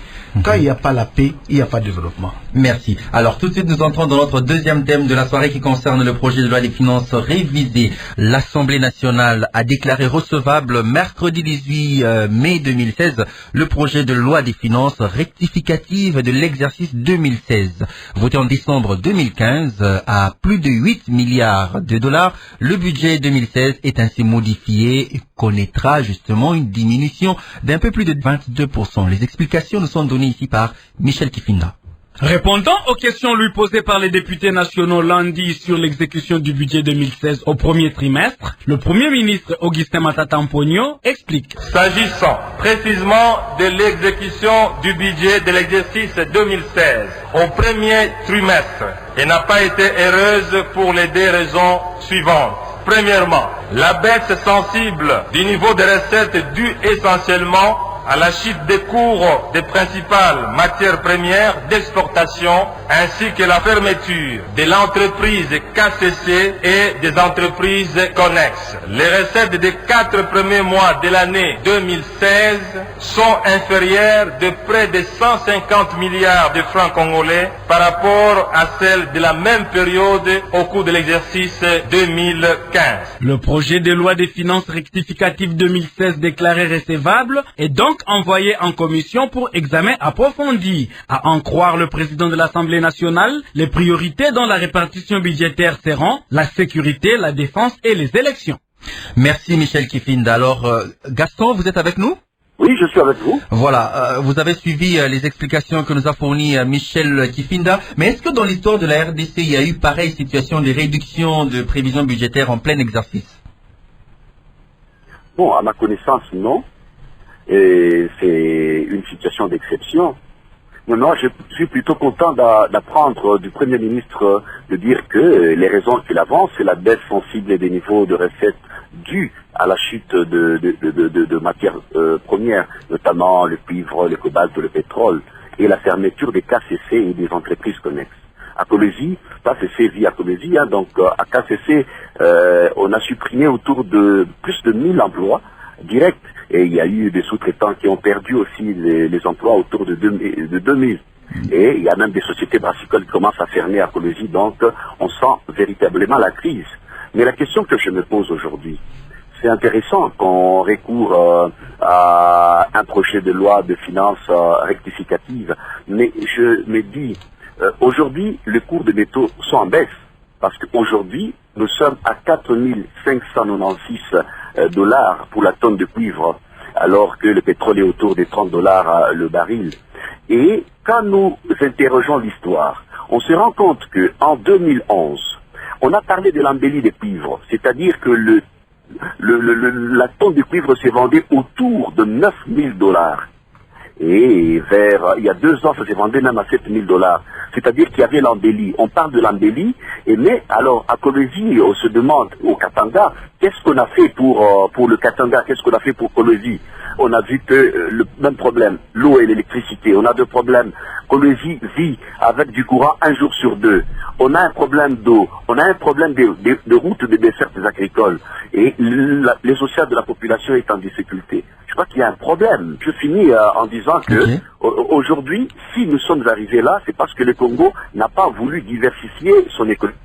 Quand il n'y a pas la paix, il n'y a pas de développement. Merci. Alors tout de suite, nous entrons dans notre deuxième thème de la soirée qui concerne le projet de loi des finances révisé. L'Assemblée nationale a déclaré recevable mercredi 18 mai 2016 le projet de loi des finances rectificative de l'exercice 2016. Voté en décembre 2015 à plus de 8 milliards de dollars, le budget 2016 est ainsi modifié et connaîtra justement une diminution d'un peu plus de 22%. Les explications nous sont données ici par Michel Kifinda. Répondant aux questions lui posées par les députés nationaux lundi sur l'exécution du budget 2016 au premier trimestre, le Premier ministre Augustin Matata Mponyo explique. S'agissant précisément de l'exécution du budget de l'exercice 2016 au premier trimestre, elle n'a pas été heureuse pour les deux raisons suivantes. Premièrement, la baisse sensible du niveau des recettes due essentiellement à la chute des cours des principales matières premières d'exportation ainsi que la fermeture de l'entreprise KCC et des entreprises connexes. Les recettes des 4 premiers mois de l'année 2016 sont inférieures de près de 150 milliards de francs congolais par rapport à celles de la même période au cours de l'exercice 2015. Le projet de loi des finances rectificative 2016 déclaré recevable est donc envoyé en commission pour examen approfondi. À en croire le président de l'Assemblée nationale, les priorités dans la répartition budgétaire seront la sécurité, la défense et les élections. Merci Michel Kifinda. Alors Gaston, vous êtes avec nous? Oui, je suis avec vous. Voilà, vous avez suivi les explications que nous a fournies Michel Kifinda. Mais est-ce que dans l'histoire de la RDC, il y a eu pareille situation de réduction de prévisions budgétaires en plein exercice? Bon, à ma connaissance, non. Et c'est une situation d'exception. Maintenant, je suis plutôt content d'apprendre du Premier ministre de dire que les raisons qu'il avance, c'est la baisse sensible des niveaux de recettes due à la chute de matières premières, notamment le cuivre, le cobalt, le pétrole, et la fermeture des KCC et des entreprises connexes. À Colosie, KCC vit à Colosie, donc à KCC, on a supprimé autour de plus de 1000 emplois directs. Et il y a eu des sous-traitants qui ont perdu aussi les emplois autour de 2000. Et il y a même des sociétés brassicoles qui commencent à fermer à Colosie, donc on sent véritablement la crise. Mais la question que je me pose aujourd'hui, c'est intéressant qu'on recourt à un projet de loi de finances rectificative, mais je me dis, aujourd'hui, les cours de métaux sont en baisse, parce qu'aujourd'hui, nous sommes à 4596 dollars pour la tonne de cuivre, alors que le pétrole est autour des 30 dollars le baril. Et quand nous interrogeons l'histoire, on se rend compte qu'en 2011, on a parlé de l'embellie des cuivres, c'est-à-dire que la tonne de cuivre s'est vendue autour de 9000 dollars. Et il y a 2 ans, ça s'est vendu même à 7000 dollars. C'est-à-dire qu'il y avait l'embellie. On parle de l'embellie, mais alors à Colosie, on se demande au Katanga, qu'est-ce qu'on a fait pour le Katanga, qu'est-ce qu'on a fait pour Colosie? On a vu que le même problème, l'eau et l'électricité, on a 2 problèmes. Colosie vit avec du courant 1 jour sur 2. On a un problème d'eau, on a un problème de routes de dessertes agricoles. Et les sociales de la population est en difficulté. Je crois qu'il y a un problème. Je finis en disant que aujourd'hui, si nous sommes arrivés là, c'est parce que le Congo n'a pas voulu diversifier son économie.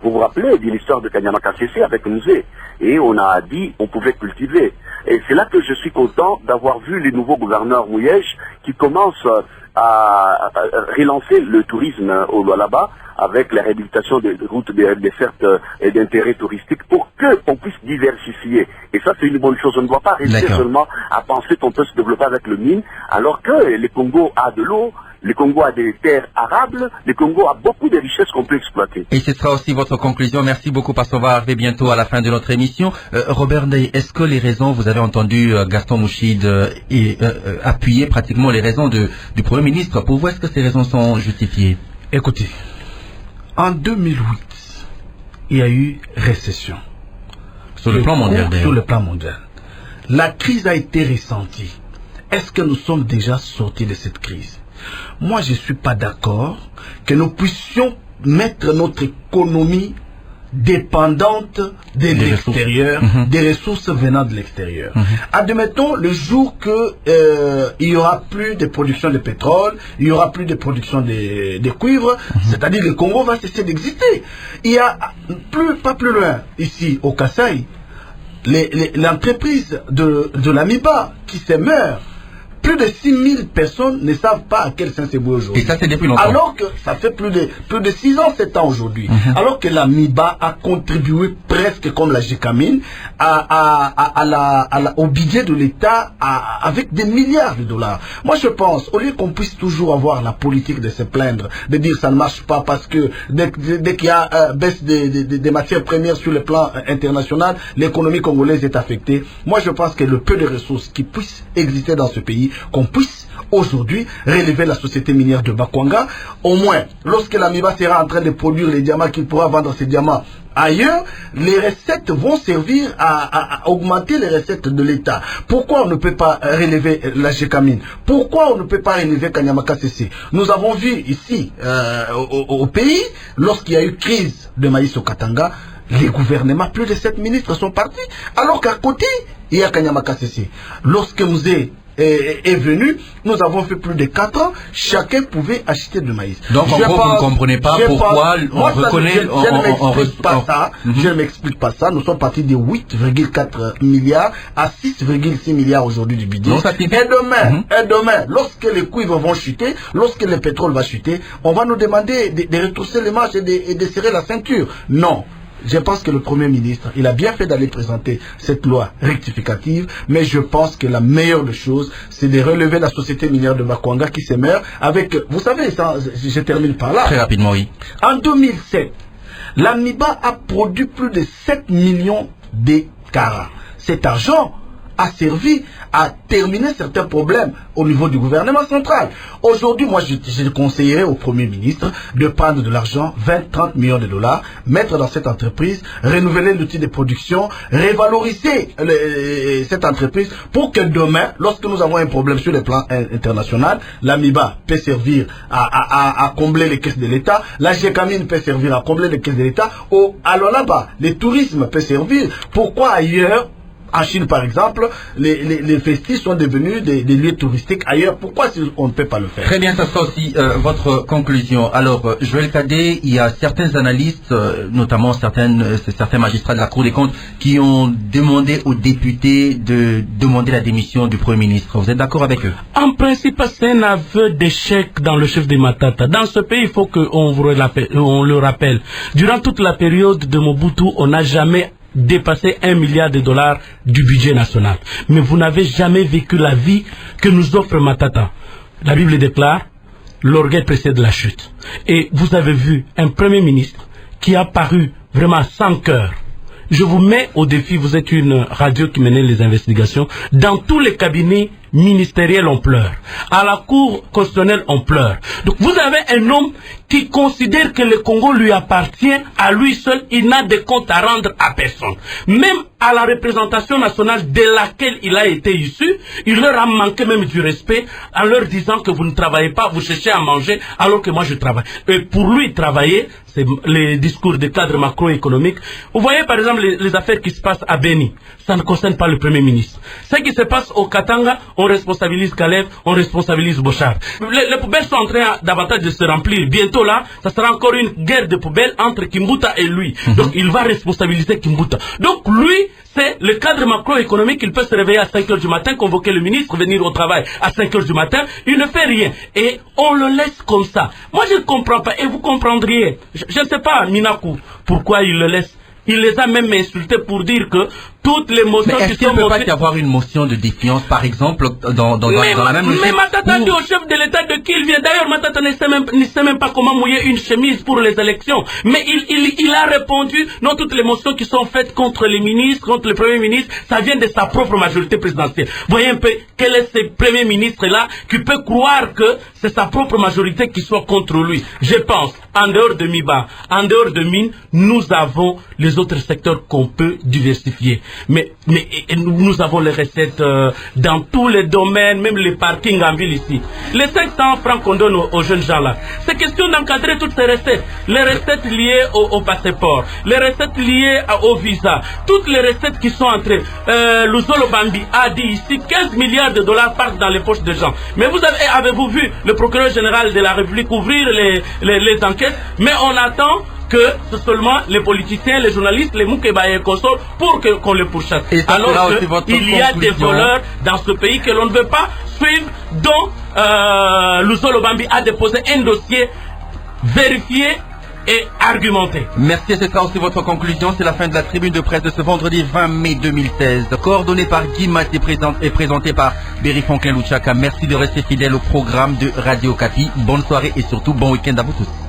Vous vous rappelez de l'histoire de Kanyama KCC avec Musée. Et on a dit on pouvait cultiver. Et c'est là que je suis content d'avoir vu les nouveaux gouverneurs Mouyège qui commencent à relancer le tourisme là-bas avec la réhabilitation des routes dessertes et d'intérêt touristique pour qu'on puisse diversifier. Et ça, c'est une bonne chose. On ne doit pas rester seulement à penser qu'on peut se développer avec le mine, alors que le Congo a de l'eau, le Congo a des terres arables, le Congo a beaucoup de richesses qu'on peut exploiter. Et ce sera aussi votre conclusion. Merci beaucoup parce qu'on va arriver bientôt à la fin de notre émission. Robert Ndeye, est-ce que les raisons, vous avez entendu Gaston Mouchid appuyer pratiquement les raisons du Premier ministre. Pour vous, est-ce que ces raisons sont justifiées? Écoutez, en 2008, il y a eu récession. Sur le plan mondial, d'ailleurs. Sur le plan mondial. La crise a été ressentie. Est-ce que nous sommes déjà sortis de cette crise? Moi, je ne suis pas d'accord que nous puissions mettre notre économie dépendante de l'extérieur, des ressources venant de l'extérieur. Admettons le jour que il y aura plus de production de pétrole, il y aura plus de production de cuivre, c'est-à-dire le Congo va cesser d'exister. Il y a pas plus loin, ici au Kasaï, l'entreprise de l'Amiba qui se meurt. Plus de 6000 personnes ne savent pas à quel sein c'est voué aujourd'hui. Et ça, c'est depuis longtemps. Alors que ça fait plus de 6 ans, 7 ans aujourd'hui. Alors que la MIBA a contribué presque comme la GECAMIN au budget de l'État avec des milliards de dollars. Moi, je pense, au lieu qu'on puisse toujours avoir la politique de se plaindre, de dire ça ne marche pas parce que dès qu'il y a baisse des matières premières sur le plan international, l'économie congolaise est affectée. Moi, je pense que le peu de ressources qui puissent exister dans ce pays, qu'on puisse aujourd'hui relever la société minière de Bakwanga. Au moins, lorsque la MIBA sera en train de produire les diamants, qu'il pourra vendre ces diamants ailleurs, les recettes vont servir à augmenter les recettes de l'État. Pourquoi on ne peut pas relever la GECAMIN? Pourquoi on ne peut pas relever Kanyamaka CC? Nous avons vu ici, au pays, lorsqu'il y a eu crise de maïs au Katanga, les gouvernements, plus de 7 ministres sont partis, alors qu'à côté, il y a Kanyamaka CC. Lorsque Mouzé est venu, nous avons fait plus de 4 ans, chacun pouvait acheter du maïs. Donc en gros, vous ne comprenez pas pourquoi on reconnaît... Je ne m'explique pas ça. Nous sommes partis de 8,4 milliards à 6,6 milliards aujourd'hui du budget. Et demain, lorsque les cuivres vont chuter, lorsque le pétrole va chuter, on va nous demander de retrousser les manches et de serrer la ceinture. Non. Je pense que le Premier ministre, il a bien fait d'aller présenter cette loi rectificative, mais je pense que la meilleure des choses, c'est de relever la société minière de Bakwanga qui se meurt avec, vous savez, ça, je termine par là. Très rapidement, oui. En 2007, la MIBA a produit plus de 7 millions de carats. Cet argent a servi à terminer certains problèmes au niveau du gouvernement central. Aujourd'hui, moi, je conseillerais au Premier ministre de prendre de l'argent, 20-30 millions de dollars, mettre dans cette entreprise, renouveler l'outil de production, revaloriser cette entreprise pour que demain, lorsque nous avons un problème sur le plan international, la MIBA peut servir à combler les caisses de l'État, la GECAMIN peut servir à combler les caisses de l'État, alors là-bas, le tourisme peut servir. Pourquoi ailleurs, en Chine, par exemple, les festifs sont devenus des lieux touristiques ailleurs. Pourquoi on ne peut pas le faire? Très bien, ça sera aussi votre conclusion. Alors, Joël Cadet, il y a certains analystes, notamment certains magistrats de la Cour des comptes, qui ont demandé aux députés de demander la démission du Premier ministre. Vous êtes d'accord avec eux? En principe, c'est un aveu d'échec dans le chef des Matata. Dans ce pays, il faut qu'on le rappelle. Durant toute la période de Mobutu, on n'a jamais dépasser 1 milliard de dollars du budget national. Mais vous n'avez jamais vécu la vie que nous offre Matata. La Bible déclare, l'orgueil précède la chute. Et vous avez vu un Premier ministre qui a paru vraiment sans cœur. Je vous mets au défi, vous êtes une radio qui menait les investigations. Dans tous les cabinets ministériels, on pleure. À la Cour constitutionnelle, on pleure. Donc vous avez un homme qui considère que le Congo lui appartient à lui seul. Il n'a de compte à rendre à personne. Même à la représentation nationale de laquelle il a été issu, il leur a manqué même du respect en leur disant que vous ne travaillez pas, vous cherchez à manger alors que moi je travaille. Et pour lui travailler, c'est les discours des cadres macroéconomiques. Vous voyez par exemple les affaires qui se passent à Beni. Ça ne concerne pas le Premier ministre. Ce qui se passe au Katanga, on responsabilise Caleb, on responsabilise Bochard. Les poubelles sont en train davantage de se remplir. Bientôt là, ça sera encore une guerre de poubelles entre Kimbuta et lui. Donc il va responsabiliser Kimbuta. Donc lui, c'est le cadre macroéconomique. Il peut se réveiller à 5 h du matin, convoquer le ministre, venir au travail à 5 h du matin. Il ne fait rien. Et on le laisse comme ça. Moi, je ne comprends pas. Et vous comprendriez. Je ne sais pas, Minakou, pourquoi il le laisse. Il les a même insultés pour dire que toutes les motions qui sont... Mais est-ce qu'il ne peut pas y avoir une motion de défiance, par exemple, dans la même logique? Mais Matata dit au chef de l'État de qui il vient. D'ailleurs, Matata ne sait même pas comment mouiller une chemise pour les élections. Mais il a répondu, non, toutes les motions qui sont faites contre les ministres, contre le Premier ministre, ça vient de sa propre majorité présidentielle. Voyez un peu, quel est ce Premier ministre-là qui peut croire que c'est sa propre majorité qui soit contre lui? Je pense, en dehors de MIBA, en dehors de mine, nous avons les autres secteurs qu'on peut diversifier. Mais nous avons les recettes dans tous les domaines, même les parkings en ville ici. Les 500 francs qu'on donne aux jeunes gens là, c'est question d'encadrer toutes ces recettes. Les recettes liées au passeport, les recettes liées au visa, toutes les recettes qui sont entrées. Luzolo Bambi a dit ici 15 milliards de dollars partent dans les poches des gens. Mais avez-vous vu le procureur général de la République ouvrir les enquêtes? Mais on attend que c'est seulement les politiciens, les journalistes, les Moukeba et consorts pour qu'on les pourchasse. Alors qu'il y a des voleurs dans ce pays que l'on ne veut pas suivre, dont Luzolo Bambi a déposé un dossier vérifié et argumenté. Merci, c'est ça aussi votre conclusion. C'est la fin de la tribune de presse de ce vendredi 20 mai 2016. Coordonnée par Guy Maté et présentée par Berry Franklin Luchaka. Merci de rester fidèle au programme de Radio Okapi. Bonne soirée et surtout bon week-end à vous tous.